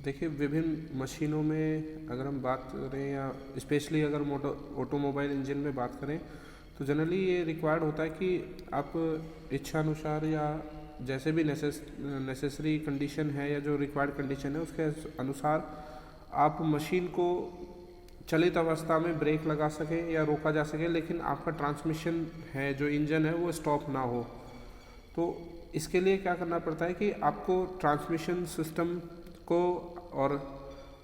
देखिए, विभिन्न मशीनों में अगर हम बात करें या स्पेशली अगर ऑटोमोबाइल इंजन में बात करें, तो जनरली ये रिक्वायर्ड होता है कि आप इच्छानुसार या जैसे भी नेसेसरी कंडीशन है या जो रिक्वायर्ड कंडीशन है उसके अनुसार आप मशीन को चलित अवस्था में ब्रेक लगा सकें या रोका जा सके, लेकिन आपका ट्रांसमिशन है जो इंजन है वो स्टॉप ना हो। तो इसके लिए क्या करना पड़ता है कि आपको ट्रांसमिशन सिस्टम को और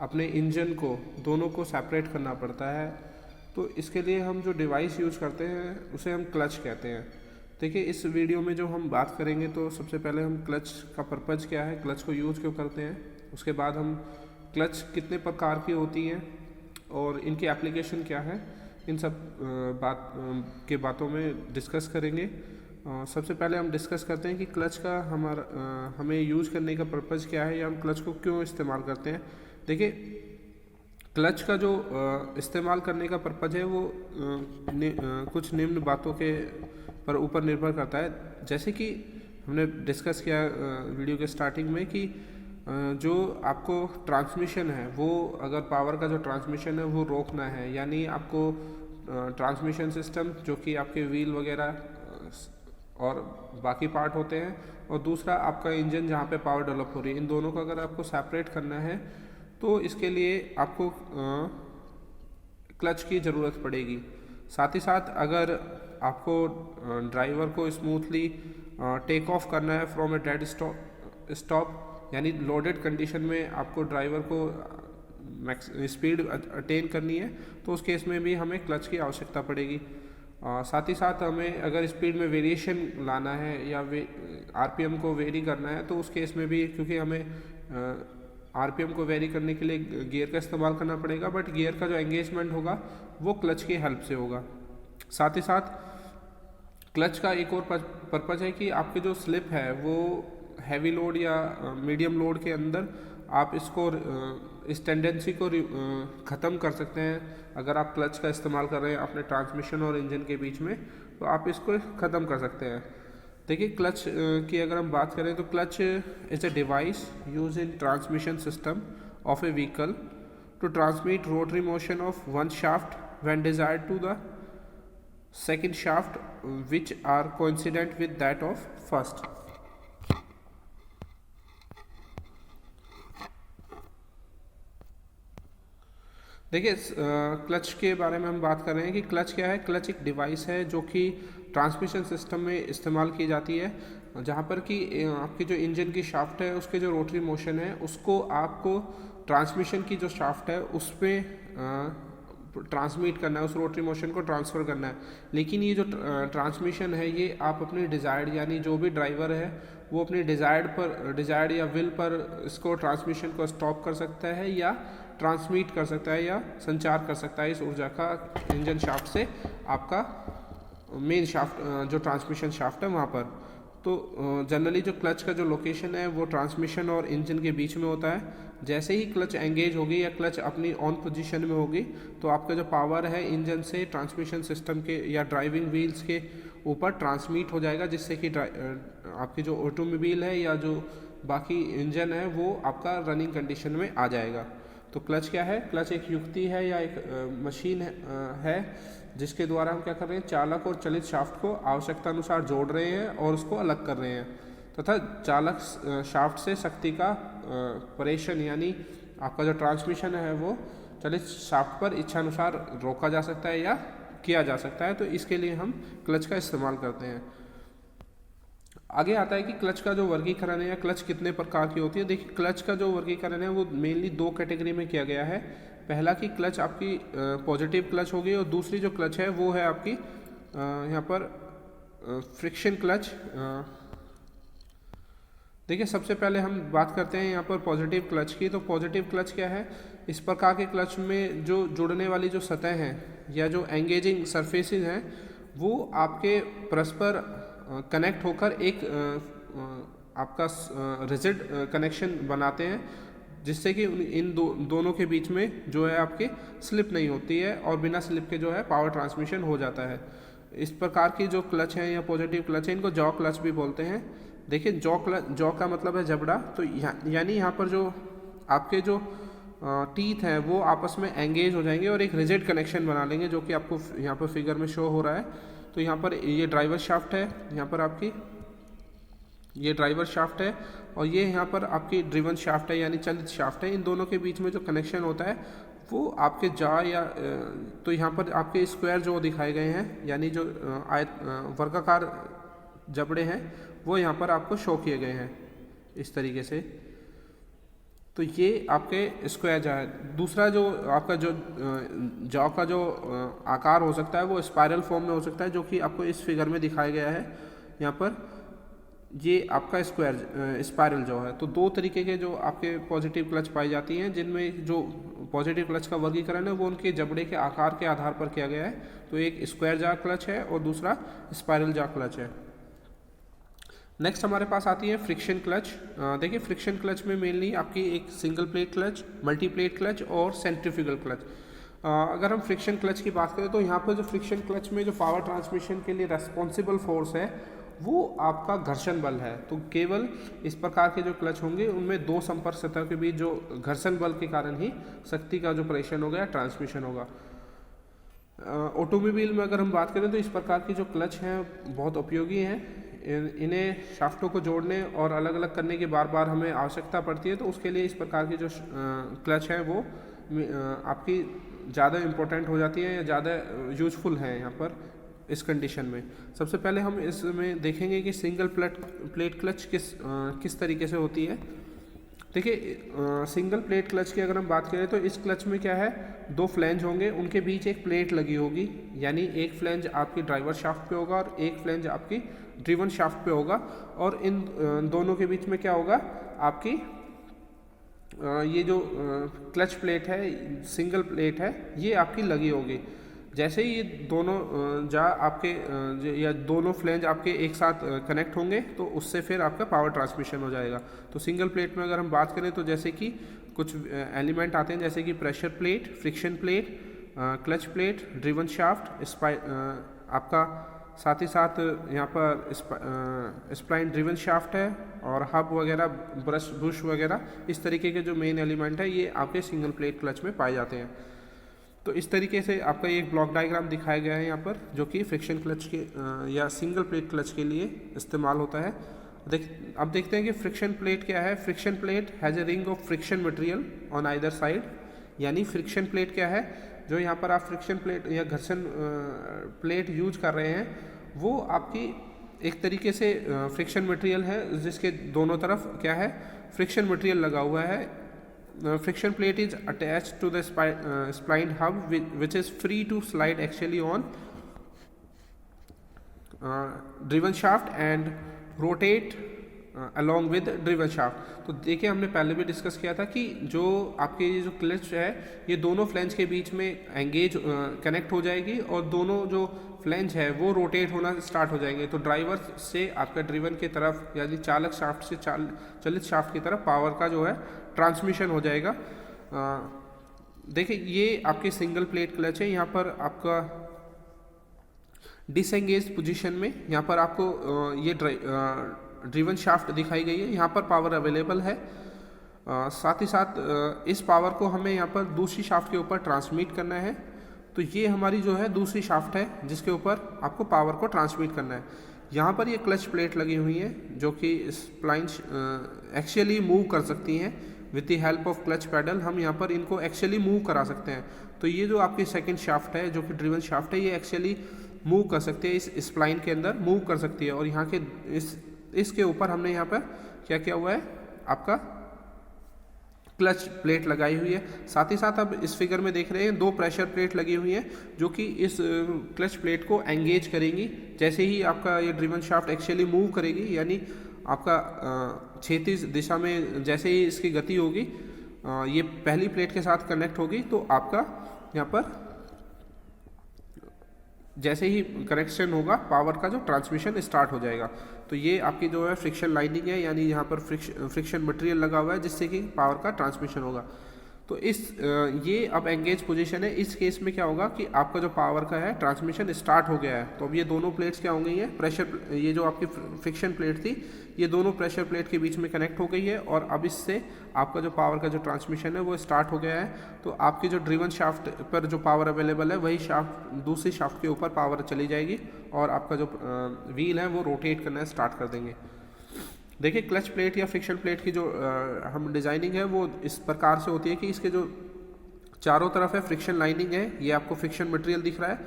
अपने इंजन को दोनों को सेपरेट करना पड़ता है। तो इसके लिए हम जो डिवाइस यूज़ करते हैं उसे हम क्लच कहते हैं। देखिए, इस वीडियो में जो हम बात करेंगे तो सबसे पहले हम क्लच का पर्पज़ क्या है, क्लच को यूज़ क्यों करते हैं, उसके बाद हम क्लच कितने प्रकार की होती हैं और इनकी एप्लीकेशन क्या है, इन सब बातों में डिस्कस करेंगे। सबसे पहले हम डिस्कस करते हैं कि क्लच का हमें यूज़ करने का पर्पज़ क्या है या हम क्लच को क्यों इस्तेमाल करते हैं। देखिए, क्लच का जो इस्तेमाल करने का पर्पज़ है वो कुछ निम्न बातों के ऊपर निर्भर करता है। जैसे कि हमने डिस्कस किया वीडियो के स्टार्टिंग में कि जो आपको ट्रांसमिशन है वो अगर पावर का जो ट्रांसमिशन है वो रोकना है, यानी आपको ट्रांसमिशन सिस्टम जो कि आपके व्हील वगैरह और बाकी पार्ट होते हैं, और दूसरा आपका इंजन जहाँ पे पावर डेवलप हो रही है, इन दोनों को अगर आपको सेपरेट करना है तो इसके लिए आपको क्लच की ज़रूरत पड़ेगी। साथ ही साथ अगर आपको ड्राइवर को स्मूथली टेक ऑफ करना है फ्रॉम ए डेड स्टॉप, यानी लोडेड कंडीशन में आपको ड्राइवर को स्पीड अटेन करनी है, तो उस केस में भी हमें क्लच की आवश्यकता पड़ेगी। साथ ही साथ हमें अगर स्पीड में वेरिएशन लाना है या आरपीएम को वेरी करना है, तो उस केस में भी क्योंकि हमें आरपीएम को वेरी करने के लिए गियर का इस्तेमाल करना पड़ेगा, बट गियर का जो एंगेजमेंट होगा वो क्लच की हेल्प से होगा। साथ ही साथ क्लच का एक और पर्पज़ है कि आपकी जो स्लिप है वो हैवी लोड या मीडियम लोड के अंदर आप इस टेंडेंसी को ख़त्म कर सकते हैं। अगर आप क्लच का इस्तेमाल कर रहे हैं अपने ट्रांसमिशन और इंजन के बीच में, तो आप इसको ख़त्म कर सकते हैं। देखिए, क्लच की अगर हम बात करें तो clutch is a device use in transmission system of a vehicle to transmit rotary motion of one shaft when desired to the second shaft which are coincident with that of first. देखिए, clutch के बारे में हम बात कर रहे हैं कि क्लच क्या है। क्लच एक डिवाइस है जो कि ट्रांसमिशन सिस्टम में इस्तेमाल की जाती है, जहाँ पर कि आपकी जो इंजन की शाफ्ट है उसके जो रोटरी मोशन है उसको आपको ट्रांसमिशन की जो शाफ्ट है उस पर ट्रांसमिट करना है, उस रोटरी मोशन को ट्रांसफ़र करना है। लेकिन ये जो ट्रांसमिशन है ये आप अपनी डिज़ायर्ड, यानी जो भी ड्राइवर है वो अपनी डिज़ायर्ड या विल पर इसको ट्रांसमिशन को स्टॉप कर सकता है या ट्रांसमिट कर सकता है या संचार कर सकता है इस ऊर्जा का इंजन शाफ्ट से आपका मेन शाफ्ट जो ट्रांसमिशन शाफ्ट है वहाँ पर। तो जनरली जो क्लच का जो लोकेशन है वो ट्रांसमिशन और इंजन के बीच में होता है। जैसे ही क्लच एंगेज होगी या क्लच अपनी ऑन पोजीशन में होगी तो आपका जो पावर है इंजन से ट्रांसमिशन सिस्टम के या ड्राइविंग व्हील्स के ऊपर ट्रांसमिट हो जाएगा, जिससे कि आपकी जो ऑटोमोबाइल है या जो बाकी इंजन है वो आपका रनिंग कंडीशन में आ जाएगा। तो क्लच क्या है? क्लच एक युक्ति है या एक मशीन है जिसके द्वारा हम क्या कर रहे हैं, चालक और चलित शाफ्ट को आवश्यकता अनुसार जोड़ रहे हैं और उसको अलग कर रहे हैं, तथा चालक शाफ्ट से शक्ति का प्रेषण, यानी आपका जो ट्रांसमिशन है वो चलित शाफ्ट पर इच्छानुसार रोका जा सकता है या किया जा सकता है। तो इसके लिए हम क्लच का इस्तेमाल करते हैं। आगे आता है कि क्लच का जो वर्गीकरण है या क्लच कितने प्रकार की होती है। देखिए, क्लच का जो वर्गीकरण है वो मेनली दो कैटेगरी में किया गया है। पहला कि क्लच आपकी पॉजिटिव क्लच होगी और दूसरी जो क्लच है वो है आपकी यहाँ पर फ्रिक्शन क्लच। देखिए, सबसे पहले हम बात करते हैं यहाँ पर पॉजिटिव क्लच की। तो पॉजिटिव क्लच क्या है? इस प्रकार के क्लच में जो जुड़ने वाली जो सतह हैं या जो एंगेजिंग सरफेसेस हैं वो आपके परस्पर कनेक्ट होकर एक आपका रिजिड कनेक्शन बनाते हैं, जिससे कि इन दोनों के बीच में जो है आपकी स्लिप नहीं होती है और बिना स्लिप के जो है पावर ट्रांसमिशन हो जाता है। इस प्रकार की जो क्लच हैं या पॉजिटिव क्लच है इनको जॉ क्लच भी बोलते हैं। देखिए, जॉ का मतलब है जबड़ा। तो यानी यहाँ पर जो आपके जो टीथ हैं वो आपस में एंगेज हो जाएंगे और एक रिजिड कनेक्शन बना लेंगे, जो कि आपको यहाँ पर फिगर में शो हो रहा है। तो यहाँ पर ये ड्राइवर शाफ्ट है, यहाँ पर आपकी ये ड्राइवर शाफ्ट है, और ये यहाँ पर आपकी ड्रिवन शाफ्ट है यानी चलित शाफ्ट है। इन दोनों के बीच में जो कनेक्शन होता है वो आपके जा या तो यहाँ पर आपके स्क्वायर जो दिखाए गए हैं यानी जो वर्गाकार जबड़े हैं वो यहाँ पर आपको शो किए गए हैं इस तरीके से। तो ये आपके स्क्वायर जा है। दूसरा जो आपका जो जॉ का जो आकार हो सकता है वो स्पाइरल फॉर्म में हो सकता है, जो कि आपको इस फिगर में दिखाया गया है। यहाँ पर ये आपका स्क्वायर स्पाइरल जॉ है। तो दो तरीके के जो आपके पॉजिटिव क्लच पाई जाती हैं, जिनमें जो पॉजिटिव क्लच का वर्गीकरण है वो उनके जबड़े के आकार के आधार पर किया गया है। तो एक स्क्वायर जॉ क्लच है और दूसरा स्पाइरल जॉ क्लच है। नेक्स्ट हमारे पास आती है फ्रिक्शन क्लच। देखिए फ्रिक्शन क्लच में मेनली आपकी एक single plate clutch, multi plate clutch और सेंट्रीफ्यूगल क्लच। अगर हम फ्रिक्शन क्लच की बात करें तो यहाँ पर जो फ्रिक्शन क्लच में जो पावर ट्रांसमिशन के लिए रेस्पॉन्सिबल फोर्स है वो आपका घर्षण बल है। तो केवल इस प्रकार के जो क्लच होंगे उनमें दो संपर्क सतह के बीच जो घर्षण बल के कारण ही शक्ति का जो प्रेषण होगा या ट्रांसमिशन होगा। ऑटोमोबाइल में अगर हम बात करें तो इस प्रकार की जो क्लच हैं बहुत उपयोगी हैं। इन्हें शाफ्टों को जोड़ने और अलग अलग करने की बार बार हमें आवश्यकता पड़ती है, तो उसके लिए इस प्रकार की जो क्लच हैं वो आपकी ज़्यादा इम्पोर्टेंट हो जाती है या ज़्यादा यूजफुल है यहाँ पर इस कंडीशन में। सबसे पहले हम इसमें देखेंगे कि सिंगल प्लेट क्लच किस तरीके से होती है। देखिए सिंगल प्लेट क्लच की अगर हम बात करें तो इस क्लच में क्या है, दो फ्लैंज होंगे, उनके बीच एक प्लेट लगी होगी, यानी एक फ्लैंज आपकी ड्राइवर शाफ्ट पे होगा और एक फ्लैंज आपकी ड्रिवन शाफ्ट पे होगा। और इन दोनों के बीच में क्या होगा, आपकी ये जो क्लच प्लेट है, सिंगल प्लेट है, ये आपकी लगी होगी। जैसे ही ये दोनों या दोनों फ्लैंज आपके एक साथ कनेक्ट होंगे तो उससे फिर आपका पावर ट्रांसमिशन हो जाएगा। तो सिंगल प्लेट में अगर हम बात करें तो जैसे कि कुछ एलिमेंट आते हैं जैसे कि pressure plate, friction plate, clutch plate, driven shaft, आपका साथ ही साथ यहाँ पर स्प्लाइन ड्रिवन शाफ्ट है और हब वगैरह, बुश वगैरह, इस तरीके के जो मेन एलिमेंट है ये आपके सिंगल प्लेट क्लच में पाए जाते हैं। तो इस तरीके से आपका एक ब्लॉक डायग्राम दिखाया गया है यहाँ पर, जो कि फ्रिक्शन क्लच के या सिंगल प्लेट क्लच के लिए इस्तेमाल होता है। अब देखते हैं कि फ्रिक्शन प्लेट क्या है। Friction plate has a ring of friction material on either side. यानी फ्रिक्शन प्लेट क्या है, जो यहाँ पर आप फ्रिक्शन प्लेट या घर्षण प्लेट यूज कर रहे हैं वो आपकी एक तरीके से फ्रिक्शन मटेरियल है जिसके दोनों तरफ क्या है, फ्रिक्शन मटेरियल लगा हुआ है। Friction plate is attached to the splined hub which is free to slide axially on driven shaft and rotate along with driven shaft। तो देखिए हमने पहले भी डिस्कस किया था कि जो आपके ये जो क्लच है ये दोनों फ्लैंज के बीच में एंगेज कनेक्ट हो जाएगी और दोनों जो फ्लैंज है वो रोटेट होना स्टार्ट हो जाएंगे। तो ड्राइवर से आपका ड्रिवन की तरफ यानी चालक शाफ्ट से चलित शाफ्ट की तरफ पावर का जो है ट्रांसमिशन हो जाएगा। देखिए ये आपकी सिंगल प्लेट क्लच है। यहाँ पर आपका डिसएंगेज पोजीशन में यहाँ पर आपको ये ड्रिवन शाफ्ट दिखाई गई है, यहाँ पर पावर अवेलेबल है। साथ ही साथ इस पावर को हमें यहाँ पर दूसरी शाफ्ट के ऊपर ट्रांसमिट करना है। तो ये हमारी जो है दूसरी शाफ्ट है जिसके ऊपर आपको पावर को ट्रांसमिट करना है। यहाँ पर ये क्लच प्लेट लगी हुई हैं जो कि स्प्लाइंस एक्चुअली मूव कर सकती हैं with the help of clutch pedal. हम यहाँ पर इनको एक्चुअली मूव करा सकते हैं। तो ये जो आपकी सेकंड शाफ्ट है जो कि ड्रिवन शाफ्ट है ये एक्चुअली मूव कर सकती है, इस स्प्लाइन के अंदर मूव कर सकती है। और यहाँ के इसके ऊपर हमने यहाँ पर क्या किया हुआ है, आपका क्लच प्लेट लगाई हुई है। साथ ही साथ अब इस फिगर में देख रहे हैं दो प्रेशर प्लेट लगी हुई हैं जो कि इस क्लच प्लेट को एंगेज करेंगी। जैसे ही आपका ये ड्रिवन शाफ्ट एक्चुअली मूव करेगी यानी आपका क्षैतिज दिशा में जैसे ही इसकी गति होगी ये पहली प्लेट के साथ कनेक्ट होगी तो आपका यहाँ पर जैसे ही कनेक्शन होगा पावर का जो ट्रांसमिशन स्टार्ट हो जाएगा। तो ये आपकी जो है फ्रिक्शन लाइनिंग है यानी यहाँ पर फ्रिक्शन मटेरियल लगा हुआ है जिससे कि पावर का ट्रांसमिशन होगा। तो ये अब एंगेज पोजीशन है। इस केस में क्या होगा कि आपका जो पावर का है ट्रांसमिशन स्टार्ट हो गया है। तो अब ये दोनों प्लेट्स क्या होंगी, ये प्रेशर, ये जो आपकी फ्रिक्शन प्लेट थी ये दोनों प्रेशर प्लेट के बीच में कनेक्ट हो गई है और अब इससे आपका जो पावर का जो ट्रांसमिशन है वो स्टार्ट हो गया है। तो आपकी जो ड्रिवन शाफ्ट पर जो पावर अवेलेबल है वही शाफ्ट दूसरी शाफ्ट के ऊपर पावर चली जाएगी और आपका जो व्हील है वो रोटेट करना स्टार्ट कर देंगे। देखिए क्लच प्लेट या फ्रिक्शन प्लेट की जो हम डिज़ाइनिंग है वो इस प्रकार से होती है कि इसके जो चारों तरफ है फ्रिक्शन लाइनिंग है, ये आपको फ्रिक्शन मटेरियल दिख रहा है,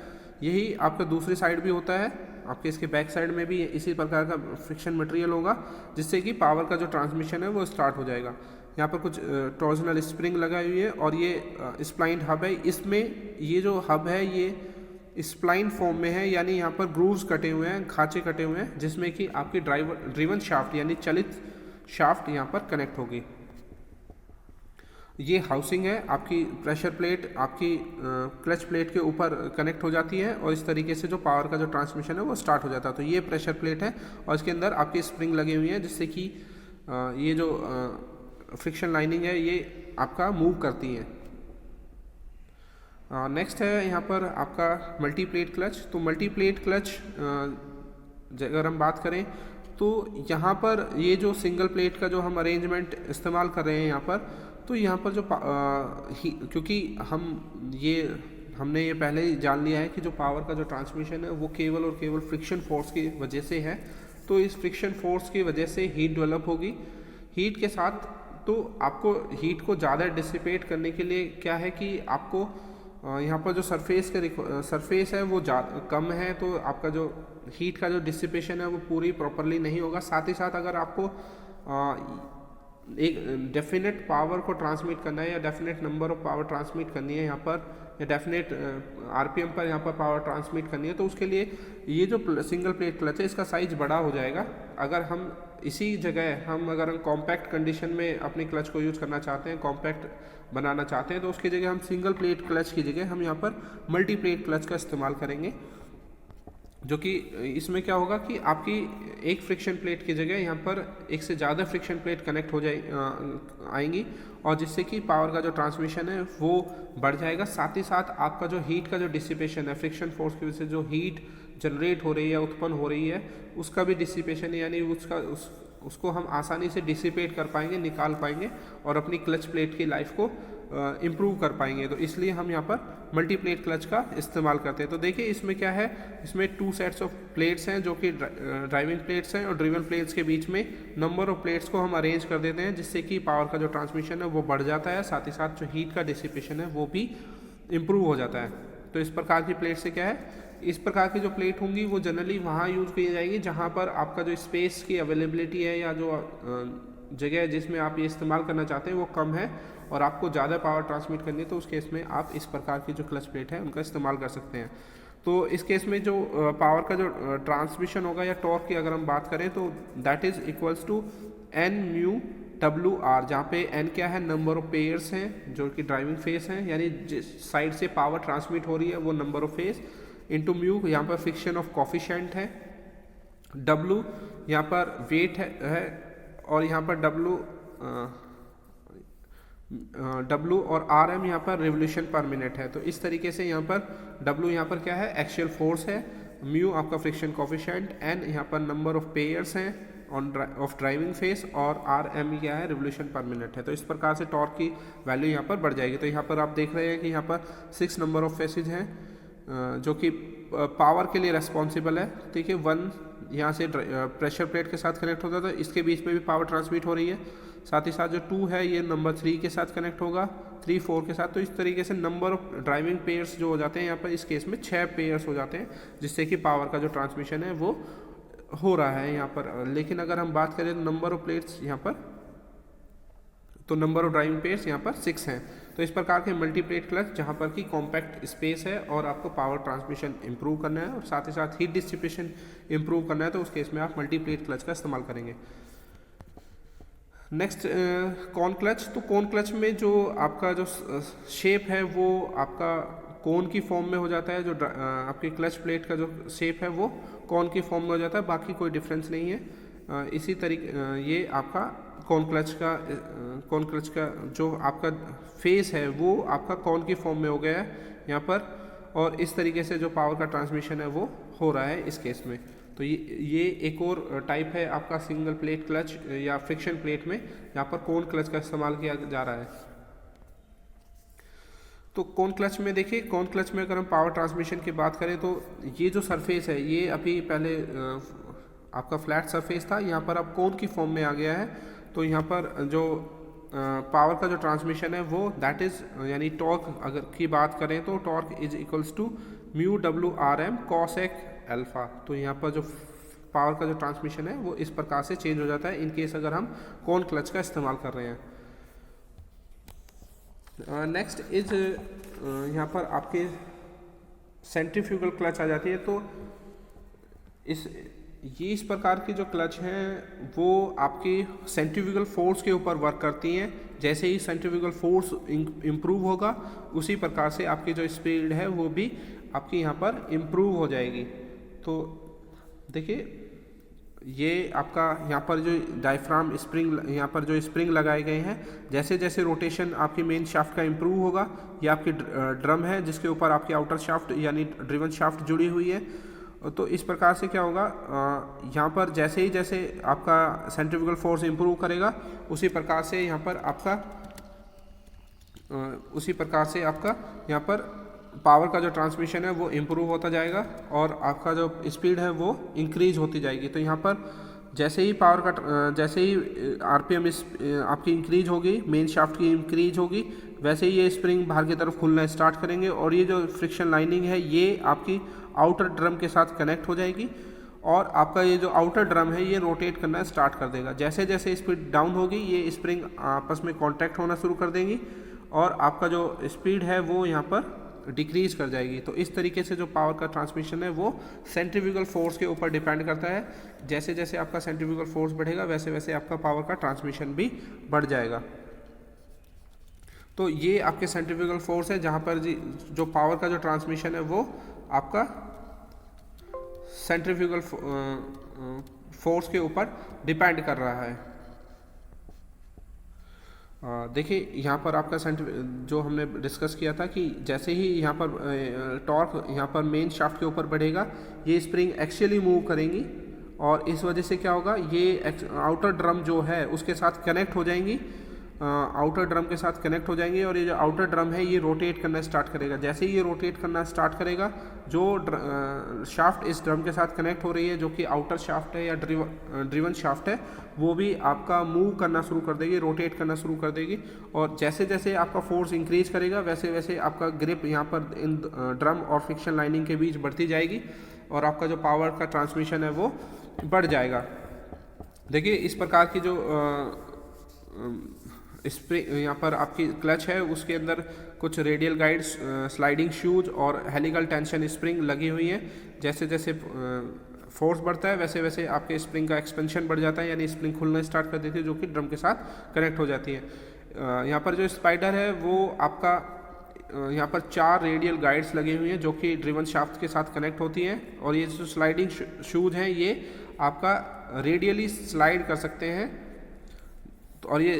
यही आपका दूसरी साइड भी होता है, आपके इसके बैक साइड में भी इसी प्रकार का फ्रिक्शन मटेरियल होगा जिससे कि पावर का जो ट्रांसमिशन है वो स्टार्ट हो जाएगा। यहाँ पर कुछ टॉर्जनल स्प्रिंग लगाई हुई है और ये स्प्लाइंड हब है। इसमें ये जो हब है ये स्प्लाइन फॉर्म में है, यानी यहाँ पर ग्रूव्स कटे हुए हैं, खांचे कटे हुए हैं जिसमें कि आपकी ड्रिवन शाफ्ट यानी चलित शाफ्ट यहाँ पर कनेक्ट होगी। ये हाउसिंग है, आपकी प्रेशर प्लेट आपकी क्लच प्लेट के ऊपर कनेक्ट हो जाती है और इस तरीके से जो पावर का जो ट्रांसमिशन है वो स्टार्ट हो जाता है। तो ये प्रेशर प्लेट है और इसके अंदर आपकी स्प्रिंग लगी हुई है जिससे कि ये जो फ्रिक्शन लाइनिंग है ये आपका मूव करती है। नेक्स्ट है यहाँ पर आपका मल्टी प्लेट क्लच। तो मल्टी प्लेट क्लच अगर हम बात करें तो यहाँ पर ये जो सिंगल प्लेट का जो हम अरेंजमेंट इस्तेमाल कर रहे हैं यहाँ पर, तो यहाँ पर जो क्योंकि हमने ये पहले ही जान लिया है कि जो पावर का जो ट्रांसमिशन है वो केवल और केवल फ्रिक्शन फोर्स की वजह से है। तो इस फ्रिक्शन फोर्स की वजह से हीट डेवलप होगी। हीट के साथ तो आपको हीट को ज़्यादा डिसिपेट करने के लिए क्या है कि आपको यहाँ पर जो सरफेस है वो कम है, तो आपका जो हीट का जो डिसिपेशन है वो पूरी प्रॉपरली नहीं होगा। साथ ही साथ अगर आपको एक डेफिनेट पावर को ट्रांसमिट करना है या definite number of power transmit करनी है यहाँ पर, या डेफिनेट आरपीएम पर यहाँ पर पावर ट्रांसमिट करनी है, तो उसके लिए ये जो सिंगल प्लेट क्लच है इसका साइज बड़ा हो जाएगा। अगर हम इसी जगह अगर हम कॉम्पैक्ट कंडीशन में अपने क्लच को यूज़ करना चाहते हैं, कॉम्पैक्ट बनाना चाहते हैं, तो उसकी जगह हम सिंगल प्लेट क्लच की जगह हम यहाँ पर मल्टी प्लेट क्लच का इस्तेमाल करेंगे। जो कि इसमें क्या होगा कि आपकी एक फ्रिक्शन प्लेट की जगह यहाँ पर एक से ज़्यादा फ्रिक्शन प्लेट कनेक्ट हो आएंगी और जिससे कि पावर का जो ट्रांसमिशन है वो बढ़ जाएगा। साथ ही साथ आपका जो हीट का जो डिसिपेशन है, फ्रिक्शन फोर्स की वजह से जो हीट जनरेट हो रही है, उत्पन्न हो रही है, उसका भी डिसिपेशन यानी उसको हम आसानी से डिसिपेट कर पाएंगे, निकाल पाएंगे और अपनी क्लच प्लेट की लाइफ को इम्प्रूव कर पाएंगे। तो इसलिए हम यहाँ पर मल्टी प्लेट क्लच का इस्तेमाल करते हैं। तो देखिए इसमें क्या है, इसमें 2 सेट्स ऑफ प्लेट्स हैं जो कि ड्राइविंग प्लेट्स हैं और ड्रिवन प्लेट्स के बीच में नंबर ऑफ प्लेट्स को हम अरेंज कर देते हैं जिससे कि पावर का जो ट्रांसमिशन है वो बढ़ जाता है, साथ ही साथ जो हीट का डिसिपेशन है वो भी इम्प्रूव हो जाता है। तो इस प्रकार की प्लेट से क्या है, इस प्रकार की जो प्लेट होंगी वो जनरली वहाँ यूज़ की जाएगी जहाँ पर आपका जो स्पेस की अवेलेबिलिटी है या जो जगह है जिसमें आप ये इस्तेमाल करना चाहते हैं वो कम है और आपको ज़्यादा पावर ट्रांसमिट करनी है, तो उस केस में आप इस प्रकार की जो क्लच प्लेट है उनका इस्तेमाल कर सकते हैं। तो इस केस में जो पावर का जो ट्रांसमिशन होगा या टॉर्क की अगर हम बात करें तो that is equals to N mu WR, जहाँ पे N क्या है, नंबर ऑफ पेयर्स हैं जो कि ड्राइविंग फेस हैं, यानी जिस साइड से पावर ट्रांसमिट हो रही है वो number of face, into mu यहाँ पर फ्रिक्शन ऑफ कॉफिशेंट है, W यहाँ पर वेट है और यहाँ पर W और RM यहाँ पर रिवोल्यूशन पर मिनट है। तो इस तरीके से यहाँ पर W यहाँ पर क्या है, एक्शियल फोर्स है, म्यू आपका फ्रिक्शन कॉफिशेंट, N यहाँ पर नंबर ऑफ पेयर्स हैं ऑफ ड्राइविंग फेस और RM क्या है, रिवोल्यूशन पर मिनट है। तो इस प्रकार से टॉर्क की वैल्यू यहाँ पर बढ़ जाएगी। तो यहाँ पर आप देख रहे हैं कि यहाँ पर 6 नंबर ऑफ फेसेज हैं जो कि पावर के लिए रेस्पॉन्सिबल है। ठीक है, 1 यहाँ से प्रेशर प्लेट के साथ कनेक्ट होता है तो इसके बीच में भी पावर ट्रांसमिट हो रही है, साथ ही साथ जो 2 है ये नंबर 3 के साथ कनेक्ट होगा, 3 4 के साथ। तो इस तरीके से नंबर ऑफ ड्राइविंग पेयर्स जो हो जाते हैं यहाँ पर इस केस में 6 पेयर्स हो जाते हैं जिससे कि पावर का जो ट्रांसमिशन है वो हो रहा है यहाँ पर। लेकिन अगर हम बात करें तो नंबर ऑफ प्लेट्स यहाँ पर, तो नंबर ऑफ ड्राइविंग पेयर्स यहाँ पर 6 हैं। तो इस प्रकार के मल्टी प्लेट क्लच जहाँ पर कि कॉम्पैक्ट स्पेस है और आपको पावर ट्रांसमिशन इंप्रूव करना है और साथ ही साथ हीट डिसिपेशन इंप्रूव करना है, तो उस केस में आप मल्टी प्लेट क्लच का इस्तेमाल करेंगे। Next cone clutch. तो कॉन क्लच में जो आपका जो शेप है वो आपका कोन की फॉर्म में हो जाता है, जो आपकी क्लच प्लेट का जो शेप है वो कॉन की फॉर्म में हो जाता है, बाकी कोई डिफरेंस नहीं है। इसी तरीके ये आपका कॉर्न क्लच का जो आपका फेस है वो आपका कॉर्न की फॉर्म में हो गया है यहाँ पर, और इस तरीके से जो पावर का ट्रांसमिशन है वो हो रहा है इस केस में। तो ये एक और टाइप है आपका सिंगल प्लेट क्लच या फ्रिक्शन प्लेट में, यहाँ पर कॉर्न क्लच का इस्तेमाल किया जा रहा है। तो कॉर्न क्लच में देखिए, कॉर्न क्लच में अगर हम पावर ट्रांसमिशन की बात करें तो ये जो सरफेस है ये अभी पहले आपका फ्लैट सरफेस था, यहाँ पर अब कॉर्न की फॉर्म में आ गया है। तो यहाँ पर जो पावर का जो ट्रांसमिशन है वो दैट इज़ यानी टॉर्क अगर की बात करें तो torque is equals to mu W R M cosec alpha. तो यहाँ पर जो पावर का जो ट्रांसमिशन है वो इस प्रकार से चेंज हो जाता है इन केस अगर हम कॉर्न क्लच का इस्तेमाल कर रहे हैं। नेक्स्ट इज यहाँ पर आपके सेंट्रीफ्यूगल क्लच आ जाती है। तो इस प्रकार की जो क्लच हैं वो आपकी सेंट्रीफ्यूगल फोर्स के ऊपर वर्क करती हैं। जैसे ही सेंट्रीफ्यूगल फोर्स इम्प्रूव होगा उसी प्रकार से आपकी जो स्पीड है वो भी आपकी यहाँ पर इम्प्रूव हो जाएगी। तो देखिए ये आपका यहाँ पर जो डायफ्राम स्प्रिंग, यहाँ पर जो स्प्रिंग लगाए गए हैं, जैसे जैसे रोटेशन आपकी मेन शाफ्ट का इम्प्रूव होगा, ये आपकी ड्रम है जिसके ऊपर आपकी आउटर शाफ्ट यानी ड्रिवन शाफ्ट जुड़ी हुई है। तो इस प्रकार से क्या होगा, यहाँ पर जैसे ही जैसे आपका सेंट्रीफ्यूगल फोर्स इम्प्रूव करेगा उसी प्रकार से यहाँ पर आपका यहाँ पर पावर का जो ट्रांसमिशन है वो इम्प्रूव होता जाएगा और आपका जो स्पीड है वो इंक्रीज होती जाएगी। तो यहाँ पर जैसे ही आरपीएम आपकी इंक्रीज होगी, मेन शाफ्ट की इंक्रीज होगी, वैसे ही ये स्प्रिंग बाहर की तरफ खुलना स्टार्ट करेंगे और ये जो फ्रिक्शन लाइनिंग है ये आपकी आउटर ड्रम के साथ कनेक्ट हो जाएगी और आपका ये जो आउटर ड्रम है ये रोटेट करना स्टार्ट कर देगा। जैसे जैसे स्पीड डाउन होगी ये स्प्रिंग आपस में कॉन्टैक्ट होना शुरू कर देंगी और आपका जो स्पीड है वो यहाँ पर डिक्रीज कर जाएगी। तो इस तरीके से जो पावर का ट्रांसमिशन है वो सेंट्रीफ्यूगल फोर्स के ऊपर डिपेंड करता है। जैसे जैसे आपका सेंट्रीफ्यूगल फोर्स बढ़ेगा वैसे वैसे आपका पावर का ट्रांसमिशन भी बढ़ जाएगा। तो ये आपके सेंट्रीफ्यूगल फोर्स है जहाँ पर जो पावर का जो ट्रांसमिशन है वो आपका सेंट्रीफ्यूगल फोर्स के ऊपर डिपेंड कर रहा है। देखिए यहाँ पर आपका जो हमने डिस्कस किया था कि जैसे ही यहाँ पर टॉर्क यहाँ पर मेन शाफ्ट के ऊपर बढ़ेगा ये स्प्रिंग एक्सियली मूव करेंगी और इस वजह से क्या होगा, ये आउटर ड्रम जो है उसके साथ कनेक्ट हो जाएंगी, आउटर ड्रम के साथ कनेक्ट हो जाएंगे और ये जो आउटर ड्रम है ये रोटेट करना स्टार्ट करेगा। जैसे ही ये रोटेट करना स्टार्ट करेगा जो शाफ्ट इस ड्रम के साथ कनेक्ट हो रही है जो कि आउटर शाफ्ट है या ड्रिवन शाफ्ट है वो भी आपका मूव करना शुरू कर देगी, रोटेट करना शुरू कर देगी और जैसे जैसे आपका फोर्स इंक्रीज करेगा वैसे वैसे आपका ग्रिप यहाँ पर इन ड्रम और फ्रिक्शन लाइनिंग के बीच बढ़ती जाएगी और आपका जो पावर का ट्रांसमिशन है वो बढ़ जाएगा। देखिए इस प्रकार की जो स्प्रिंग यहाँ पर आपकी क्लच है उसके अंदर कुछ रेडियल गाइड्स, स्लाइडिंग शूज और हेलिकल टेंशन स्प्रिंग लगी हुई हैं। जैसे जैसे फोर्स बढ़ता है वैसे वैसे आपके स्प्रिंग का एक्सपेंशन बढ़ जाता है यानी स्प्रिंग खुलना स्टार्ट कर देती है जो कि ड्रम के साथ कनेक्ट हो जाती है। यहाँ पर जो स्पाइडर है वो आपका यहाँ पर 4 रेडियल गाइड्स लगी हुई हैं जो कि ड्रिवन शाफ्ट के साथ कनेक्ट होती हैं और ये जो स्लाइडिंग शूज हैं ये आपका रेडियली स्लाइड कर सकते हैं और ये